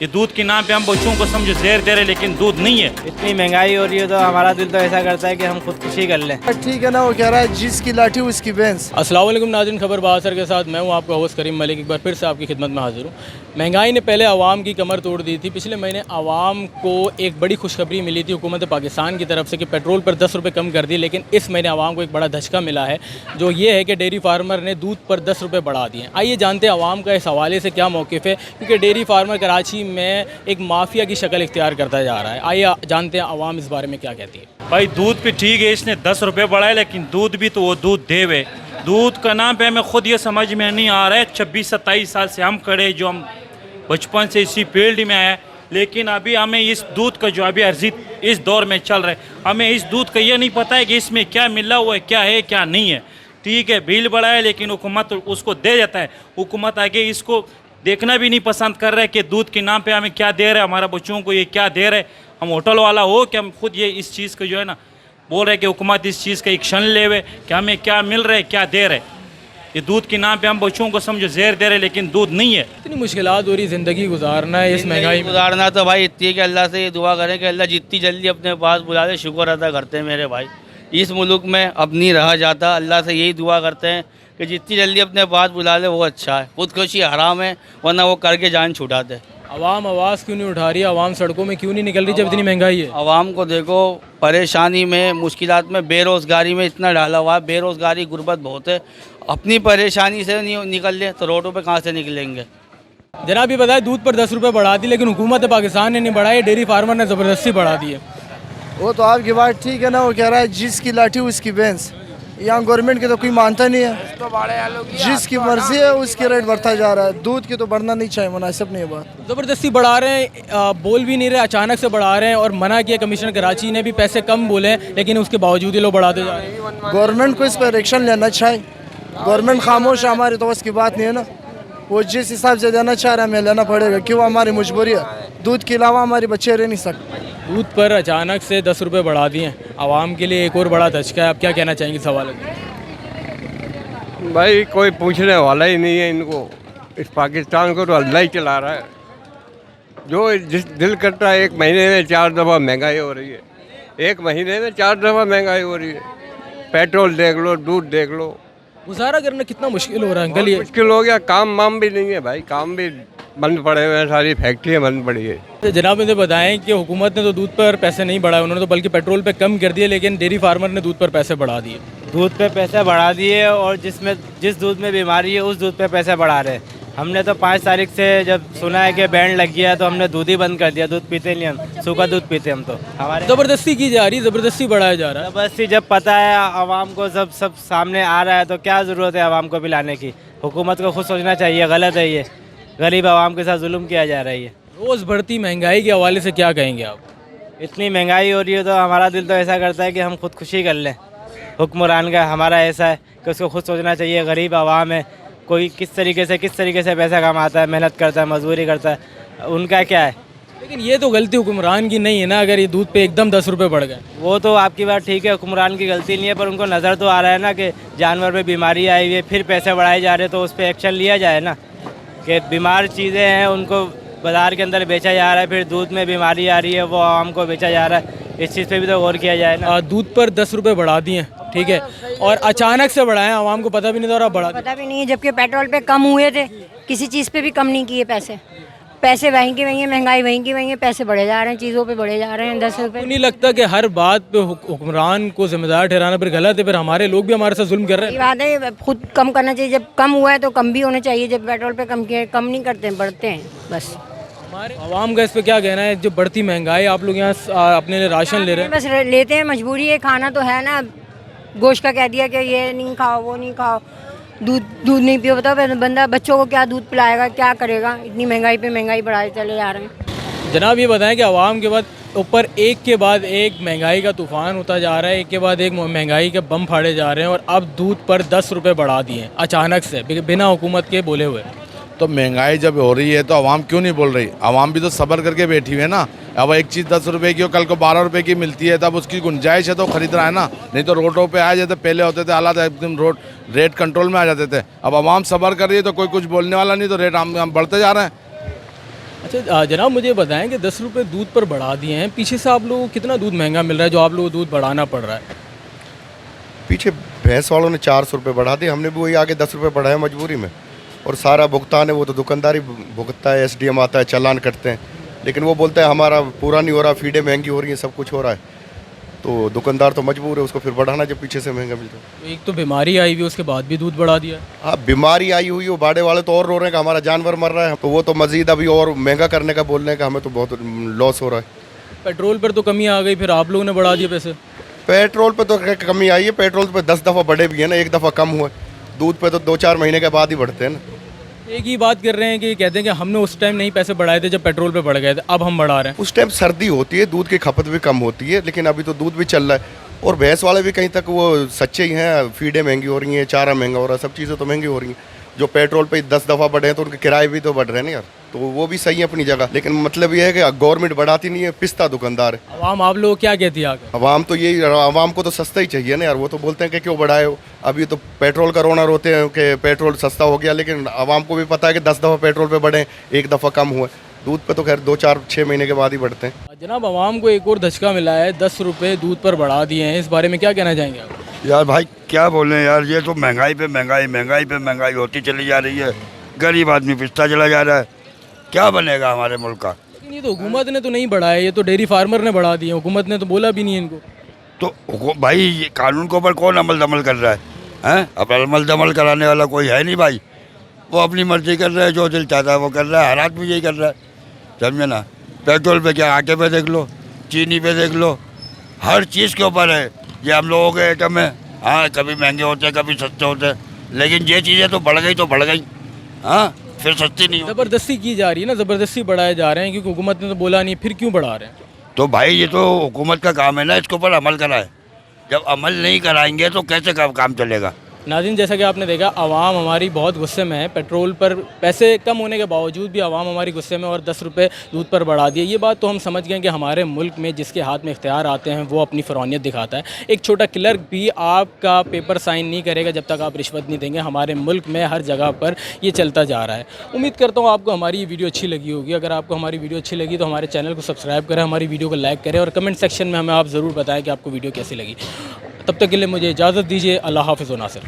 ये दूध के नाम पे हम बच्चों को समझो जहर दे रहे, लेकिन दूध नहीं है। इतनी महंगाई हो रही है तो हमारा दिल तो ऐसा करता है कि हम खुदकुशी कर लें। ठीक है ना, वो कह रहा है जिसकी लाठी उसकी भैंस। अस्सलाम वालेकुम नाज़रीन, खबर बासर के साथ मैं हूं आपका होस्ट करीम मलिक। एक बार फिर से आपकी खिदमत में हाजिर हूं। महंगाई ने पहले आवाम की कमर तोड़ दी थी। पिछले महीने आवाम को एक बड़ी खुशखबरी मिली थी हुकूमत पाकिस्तान की तरफ से कि पेट्रोल पर 10 रुपये कम कर दिए, लेकिन इस महीने आवाम को एक बड़ा धचका मिला है, जो ये है कि डेयरी फार्मर ने दूध पर 10 रुपये बढ़ा दिए। आइए जानते हैं आवाम का इस हवाले से क्या मौक़िफ़ है, क्योंकि डेयरी फार्मर कराची में एक माफिया की शक्ल इख्तियार करता जा रहा है। आइए जानते हैं आवाम इस बारे में क्या कहती है। भाई दूध पे ठीक है, इसने 10 रुपये बढ़ाए, लेकिन दूध भी तो वो दूध देवे। दूध का नाम पे हमें खुद ये समझ में नहीं आ रहा है। 26-27 साल से हम खड़े, जो हम बचपन से इसी फील्ड में आए, लेकिन अभी हमें इस दूध का जो अभी अर्जित इस दौर में चल रहा है, हमें इस दूध का ये नहीं पता है कि इसमें क्या मिला हुआ है, क्या है क्या नहीं है। ठीक है, बिल बढ़ा है, लेकिन हुकूमत उसको दे देता है। हुकूमत आगे इसको देखना भी नहीं पसंद कर रहा है कि दूध के नाम पे हमें क्या दे रहा है, हमारा बच्चों को ये क्या दे रहे हैं। हम होटल वाला हो कि हम खुद ये इस चीज़ को जो है ना बोल रहे हैं कि हुकूमत इस चीज़ का एक्शन लेवे कि हमें क्या मिल रहा है, क्या दे रहे। ये दूध के नाम पे हम बच्चों को समझो जहर दे रहे, लेकिन दूध नहीं है। इतनी मुश्किलात हो रही ज़िंदगी गुजारना है इस महंगाई में। गुजारना तो भाई इतनी है कि अल्लाह से ये दुआ करें कि अल्लाह जितनी जल्दी अपने पास बुला दे, शुक्र अदा करते हैं मेरे भाई। इस मुल्क में अब नहीं रहा जाता, अल्लाह से यही दुआ करते हैं कि जितनी जल्दी अपने पास बुला ले वो अच्छा है। खुदकुशी हराम है, वरना वो करके जान छुटाते। आवाम आवाज़ क्यों नहीं उठा रही है, आवाम सड़कों में क्यों नहीं निकल रही जब इतनी महंगाई है। आवाम को देखो परेशानी में, मुश्किलात में, बेरोज़गारी में इतना डाला हुआ है। बेरोज़गारी गुर्बत बहुत है। अपनी परेशानी से नहीं निकल ले तो रोडों पे कहाँ से निकलेंगे। जनाब ये बताए दूध पर 10 रुपये बढ़ा दी, लेकिन हुकूमत पाकिस्तान ने नहीं बढ़ाई, डेयरी फार्मर ने ज़बरदस्ती बढ़ा दी है। वो तो आपकी बात ठीक है ना, वो कह रहा है जिसकी लाठी उसकी भैंस। यहाँ गवर्नमेंट के तो कोई मानता नहीं है, जिसकी मर्जी है उसकी रेट बढ़ता जा रहा है। दूध की तो बढ़ना नहीं चाहिए, मुनासिब नहीं है बात। ज़बरदस्ती बढ़ा रहे हैं, बोल भी नहीं रहे, अचानक से बढ़ा रहे हैं। और मना किया कमिश्नर कराची ने भी पैसे कम बोले, लेकिन उसके बावजूद ही लोग बढ़ाते जा रहे हैं। गवर्नमेंट को इस पर एक्शन लेना चाहिए। गवर्नमेंट खामोश है, हमारी तो बस की बात नहीं है ना। वो जिस हिसाब से देना चाह रहा है हमें लेना पड़ेगा, क्यों हमारी मजबूरी है। दूध के अलावा हमारे बच्चे रह नहीं सकते। दूध पर अचानक से 10 रुपये बढ़ा दिए, आवाम के लिए एक और बड़ा धचका है। आप क्या कहना चाहेंगे इस हवाले से। भाई कोई पूछने वाला ही नहीं है इनको। इस पाकिस्तान को तो अल्लाह ही चला रहा है। जो जिस दिल करता है, एक महीने में 4 दफ़ा महंगाई हो रही है। एक महीने में 4 दफ़ा महंगाई हो रही है। पेट्रोल देख लो, दूध देख लो। गुजारा करना कितना मुश्किल हो रहा है अंकल। ये मुश्किल हो गया, काम वाम भी नहीं है भाई, काम भी बंद पड़े हुए हैं, सारी फैक्ट्रियाँ बंद पड़ी है। तो जनाब मुझे बताएं कि हुकूमत ने तो दूध पर पैसे नहीं बढ़ाए, उन्होंने तो बल्कि पेट्रोल पे कम कर दिए, लेकिन डेयरी फार्मर ने दूध पर पैसे बढ़ा दिए। दूध पे पैसे बढ़ा दिए और जिस दूध में बीमारी है उस दूध पे पैसे बढ़ा रहे। हमने तो 5 तारीख से जब सुना है कि बैन लग गया तो हमने दूध ही बंद कर दिया। दूध पीते नहीं, हम सूखा दूध पीते। हम तो हमारे ज़बरदस्ती की जा रही है, ज़बरदस्ती बढ़ाया जा रहा है। ज़बरदस्ती जब पता है आवाम को, सब सामने आ रहा है तो क्या ज़रूरत है आवाम को पिलाने की। हुकूमत को खुद सोचना चाहिए, गलत है ये। गरीब आवाम के साथ जुल्म किया जा रहा है ये। रोज़ बढ़ती महंगाई के हवाले से क्या कहेंगे आप। इतनी महंगाई हो रही है तो हमारा दिल तो ऐसा करता है कि हम खुदकुशी कर लें। हुक्मरान का हमारा ऐसा है कि उसको खुद सोचना चाहिए। गरीब आवाम है, कोई किस तरीके से पैसा कमाता है, मेहनत करता है, मजदूरी करता है, उनका क्या है। लेकिन ये तो गलती हुक्मरान की नहीं है ना, अगर ये दूध पे एकदम 10 रुपये बढ़ गए। वो तो आपकी बात ठीक है, हुक्मरान की गलती नहीं है, पर उनको नज़र तो आ रहा है ना कि जानवर में बीमारी आई हुई है, फिर पैसे बढ़ाए जा रहे हैं, तो उस पर एक्शन लिया जाए ना। कि बीमार चीज़ें हैं उनको बाज़ार के अंदर बेचा जा रहा है, फिर दूध में बीमारी आ रही है वो आवाम को बेचा जा रहा है। इस चीज़ पे भी तो गौर किया जाए ना। दूध पर 10 रुपये बढ़ा दिए, ठीक है, और अचानक से बढ़ाएं, आवाम को पता भी नहीं था और बढ़ा पता भी नहीं है, जबकि पेट्रोल पे कम हुए थे, किसी चीज़ पे भी कम नहीं किए। पैसे वहीं की वहीं है, महंगाई वहीं की वहीं है, पैसे बढ़े जा रहे हैं, चीज़ों पे बढ़े जा रहे हैं। 10 रुपये नहीं लगता कि हर बात पे हुक्मरान को जिम्मेदार ठहराना फिर गलत है। फिर हमारे लोग भी हमारे साथ जुल्म कर रहे हैं। बात है, खुद कम करना चाहिए। जब कम हुआ है तो कम भी होना चाहिए। जब पेट्रोल पे कम किया, कम नहीं करते हैं, बढ़ते हैं बस। हमारे आवाम का इस पे क्या कहना है, जो बढ़ती महंगाई, आप लोग यहाँ अपने लिए राशन ले रहे हैं। बस लेते हैं, मजबूरी है, खाना तो है ना। गोश्त का कह दिया कि ये नहीं खाओ, वो नहीं खाओ, दूध नहीं पियो। बताओ बंदा बच्चों को क्या दूध पिलाएगा, क्या करेगा। इतनी महंगाई पे महंगाई बढ़ाए चले जा रहे हैं। जनाब ये बताएं कि आवाम के बाद ऊपर एक के बाद एक महंगाई का तूफान होता जा रहा है, एक के बाद एक महंगाई के बम फाड़े जा रहे हैं, और अब दूध पर 10 रुपये बढ़ा दिए अचानक से बिना हुकूमत के बोले हुए। तो महंगाई जब हो रही है तो आवाम क्यों नहीं बोल रही। आवाम भी तो सब्र करके बैठी हुई है ना। अब एक चीज़ 10 रुपए की हो, कल को 12 रुपए की मिलती है, तब उसकी गुंजाइश है तो खरीद रहा है ना। नहीं तो रोडों पे आ जाते, पहले होते थे हालात एकदम रेट कंट्रोल में आ जाते थे। अब आवाम सब्र कर रही है तो कोई कुछ बोलने वाला नहीं, तो रेट हम बढ़ते जा रहे हैं। अच्छा जनाब, मुझे बताएं कि 10 रुपये दूध पर बढ़ा दिए हैं, पीछे से आप लोगों को कितना दूध महंगा मिल रहा है जो आप लोगों को दूध बढ़ाना पड़ रहा है? पीछे भैंस वालों ने 400 रुपये बढ़ा दिए, हमने भी वही आगे 10 रुपये बढ़ाए मजबूरी में। और सारा भुगतान है वो तो दुकानदारी भुगतता है, SDM आता है, चालान करते हैं, लेकिन वो बोलता है हमारा पूरा नहीं हो रहा, फीडें महंगी हो रही हैं, सब कुछ हो रहा है, तो दुकानदार तो मजबूर है उसको फिर बढ़ाना जब पीछे से महंगा मिलता है। तो एक तो बीमारी आई हुई, उसके बाद भी दूध बढ़ा दिया। हाँ, बीमारी आई हुई है, बाड़े वाले तो और रो रहे हैं कि हमारा जानवर मर रहा है, तो वो तो मजीद अभी और महंगा करने का बोल रहे हैं कि हमें तो बहुत लॉस हो रहा है। पेट्रोल पर तो कमी आ गई, फिर आप लोगों ने बढ़ा दिए पैसे। पेट्रोल पे तो कमी आई है, पेट्रोल पे 10 दफ़ा बढ़े भी है ना, एक दफ़ा कम हुआ। दूध पे तो 2-4 महीने के बाद ही बढ़ते हैं ना। एक ही बात कर रहे हैं कि कहते हैं कि हमने उस टाइम नहीं पैसे बढ़ाए थे जब पेट्रोल पे बढ़ गए थे, अब हम बढ़ा रहे हैं। उस टाइम सर्दी होती है, दूध की खपत भी कम होती है, लेकिन अभी तो दूध भी चल रहा है। और भैंस वाले भी कहीं तक वो सच्चे ही हैं, फीडें महंगी हो रही हैं, चारा महंगा हो रहा है, सब चीज़ें तो महंगी हो रही हैं। जो पेट्रोल पे 10 दफ़ा बढ़े हैं तो उनके किराए भी तो बढ़ रहे हैं ना यार, तो वो भी सही है अपनी जगह, लेकिन मतलब ये है कि गवर्नमेंट बढ़ाती नहीं है, पिसता दुकानदार है। आवाम आप लोग क्या कहती है आगे? आवाम तो यही, आवाम को तो सस्ता ही चाहिए ना यार, वो तो बोलते हैं कि क्यों बढ़ाए हो। अभी तो पेट्रोल का रोना रोते हैं कि पेट्रोल सस्ता हो गया, लेकिन आवाम को भी पता है कि 10 दफ़ा पेट्रोल पे बढ़े, एक दफ़ा कम हुआ। दूध पे तो खैर 2-4-6 महीने के बाद ही बढ़ते हैं। जनाब, आवाम को एक और धचका मिला है, 10 रुपये दूध पर बढ़ा दिए हैं, इस बारे में क्या कहना चाहेंगे आप? यार भाई क्या बोलें यार, ये तो महंगाई पे महंगाई, महंगाई पे महंगाई होती चली जा रही है, गरीब आदमी पिसता चला जा रहा है, क्या बनेगा हमारे मुल्क का? लेकिन ये तो हुकूमत ने तो नहीं बढ़ाया, ये तो डेयरी फार्मर ने बढ़ा दिए, हुकूमत ने तो बोला भी नहीं है इनको। तो भाई ये कानून के ऊपर कौन अमल दमल कर रहा है? हैं, अब अमल दमल कराने वाला कोई है नहीं भाई, वो अपनी मर्जी कर रहा है, जो दिल चाहता है वो कर रहा है, हर आदमी यही कर रहा है, समझे ना। पेट्रोल पे क्या, आटे पे देख लो, चीनी पे देख लो, हर चीज़ के ऊपर है। ये हम लोगों के आइटम है, हाँ कभी महंगे होते हैं कभी सस्ते होते हैं, लेकिन ये चीज़ें तो बढ़ गई तो बढ़ गई, हाँ फिर सस्ती नहीं हो। ज़बरदस्ती की जा रही है ना, ज़बरदस्ती बढ़ाए जा रहे हैं, क्योंकि हुकूमत ने तो बोला नहीं, फिर क्यों बढ़ा रहे हैं? तो भाई ये तो हुकूमत का काम है ना, इसके ऊपर अमल कराए, जब अमल नहीं कराएंगे तो कैसे काम चलेगा? नाज़रीन, जैसा कि आपने देखा, आवाम हमारी बहुत गुस्से में है। पेट्रोल पर पैसे कम होने के बावजूद भी आवाम हमारी गुस्से में, और 10 रुपये दूध पर बढ़ा दिए। ये बात तो हम समझ गए कि हमारे मुल्क में जिसके हाथ में इख्तियार आते हैं वो अपनी फ़रौनियत दिखाता है। एक छोटा क्लर्क भी आपका पेपर साइन नहीं करेगा जब तक आप रिश्वत नहीं देंगे। हमारे मुल्क में हर जगह पर ये चलता जा रहा है। उम्मीद करता हूँ आपको हमारी ये वीडियो अच्छी लगी होगी। अगर आपको हमारी वीडियो अच्छी लगी तो हमारे चैनल को सब्सक्राइब करें, हमारी वीडियो को लाइक करें, और कमेंट सेक्शन में हमें आप ज़रूर बताएं कि आपको वीडियो कैसी लगी। तब तक के लिए मुझे इजाज़त दीजिए। अल्लाह हाफ़िज़ व नासिर।